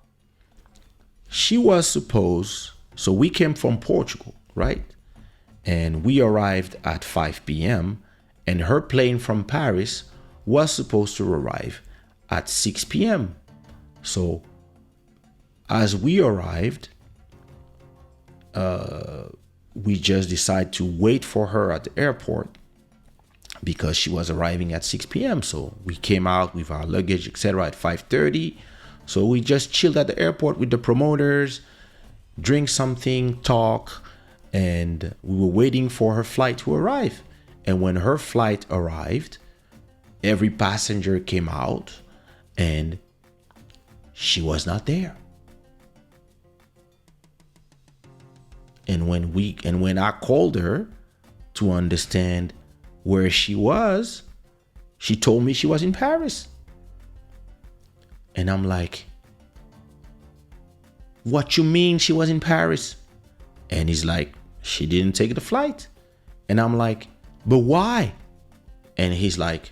she was supposed, so we came from Portugal, right? And we arrived at 5 p.m. and her plane from Paris was supposed to arrive at 6 p.m. So as we arrived, we just decided to wait for her at the airport because she was arriving at 6 p.m. So we came out with our luggage, etc. at 5:30. So we just chilled at the airport with the promoters, drink something, talk, and we were waiting for her flight to arrive. And when her flight arrived, every passenger came out and she was not there. And when I called her to understand where she was, she told me she was in Paris. And I'm like, what you mean she was in Paris? And he's like, she didn't take the flight. And I'm like, but why? And he's like,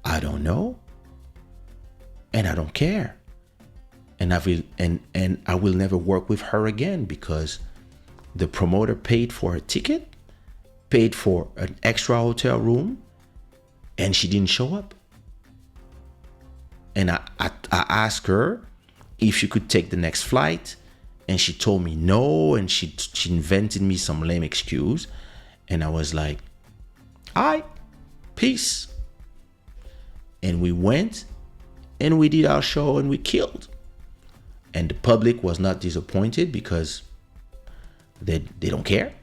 I don't know. And I don't care. And I will never work with her again because the promoter paid for her ticket, paid for an extra hotel room, and she didn't show up. And I asked her if she could take the next flight, and she told me no, and she invented me some lame excuse. And I was like, all right, peace. And we went and we did our show and we killed. And the public was not disappointed because they don't care,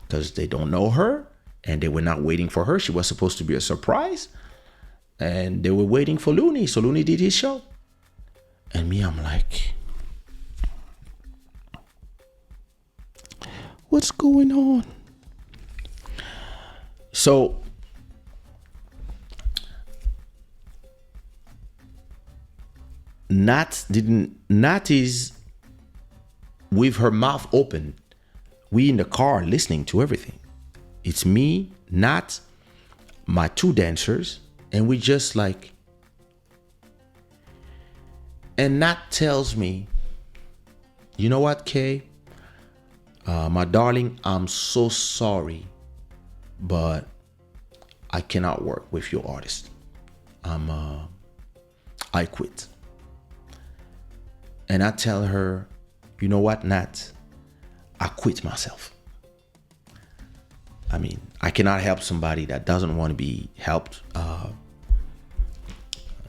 because they don't know her and they were not waiting for her. She was supposed to be a surprise and they were waiting for Looney. So Looney did his show. And me, I'm like, what's going on? So Nat is with her mouth open. We in the car listening to everything. It's me, Nat, my two dancers, and we just like. And Nat tells me, you know what, Kay? My darling, I'm so sorry, but I cannot work with your artist. I quit. And I tell her, you know what, Nat? I quit myself. I mean, I cannot help somebody that doesn't want to be helped.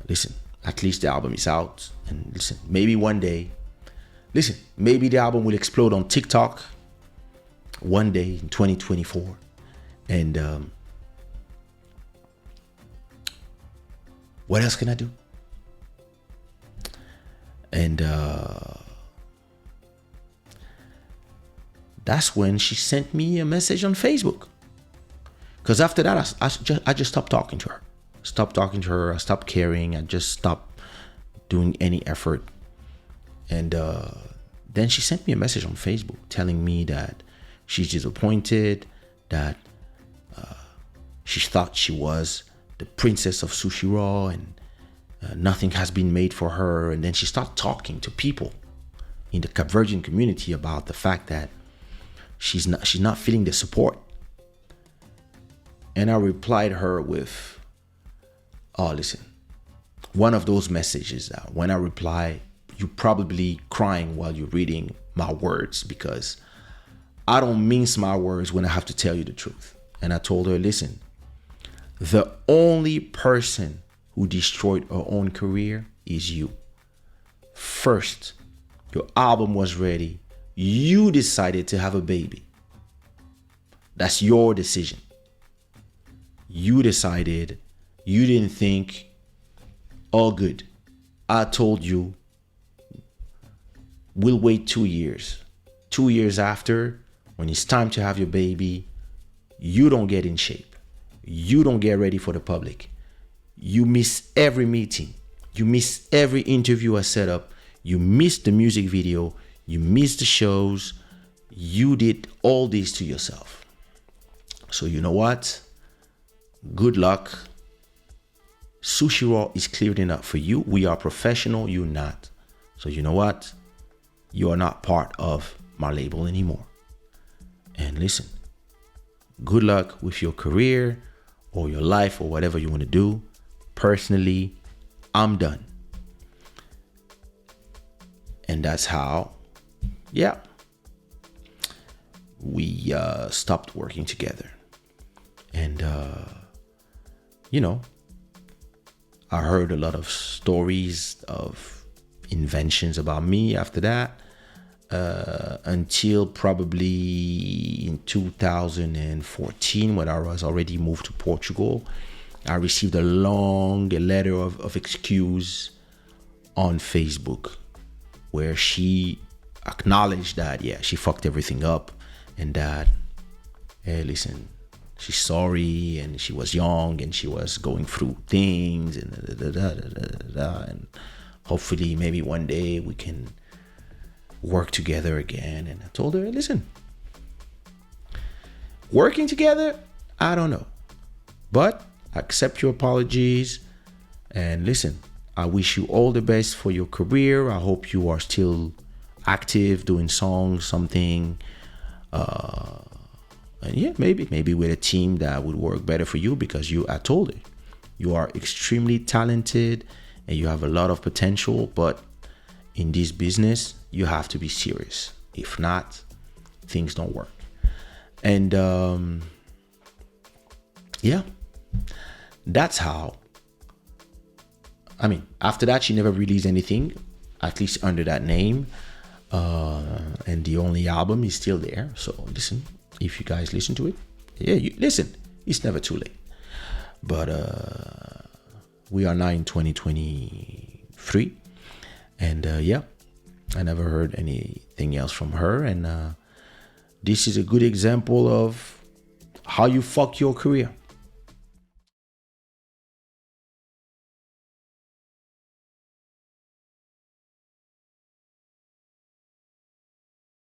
Listen, at least the album is out. And listen, maybe one day, maybe the album will explode on TikTok one day in 2024. And what else can I do? And that's when she sent me a message on Facebook. Because after that, I just stopped talking to her. I stopped caring. I just stopped doing any effort. And then she sent me a message on Facebook telling me that she's disappointed, that she thought she was the princess of Sushi Raw and nothing has been made for her. And then she started talking to people in the Cape Verdean community about the fact that she's not feeling the support. And I replied her with, oh, listen, one of those messages that when I reply, you're probably crying while you're reading my words because I don't mince my words when I have to tell you the truth. And I told her, listen, the only person who destroyed her own career is you. First, your album was ready. You decided to have a baby. That's your decision. You decided. You didn't think, all good. I told you, we'll wait 2 years. 2 years after, when it's time to have your baby, you don't get in shape. You don't get ready for the public. You miss every meeting. You miss every interview I set up. You miss the music video. You miss the shows. You did all this to yourself. So you know what? Good luck. Sushi Raw is cleared enough for you. We are professional. You're not. So you know what? You are not part of my label anymore. And listen, good luck with your career or your life or whatever you want to do. Personally, I'm done. And that's how, we stopped working together. And, I heard a lot of stories of inventions about me after that, until probably in 2014, when I was already moved to Portugal. I received a long letter of excuse on Facebook where she acknowledged that, she fucked everything up, and that, hey, listen, she's sorry, and she was young, and she was going through things, and and hopefully maybe one day we can work together again. And I told her, listen, working together, I don't know, but accept your apologies, and listen, I wish you all the best for your career. I hope you are still active, doing songs, something, and maybe with a team that would work better for you, because I told her, you are extremely talented and you have a lot of potential, but in this business, you have to be serious. If not, things don't work. And that's how. After that, she never released anything, at least under that name. And the only album is still there. So listen, if you guys listen to it, listen, it's never too late. But we are now in 2023. And I never heard anything else from her. And this is a good example of how you fuck your career.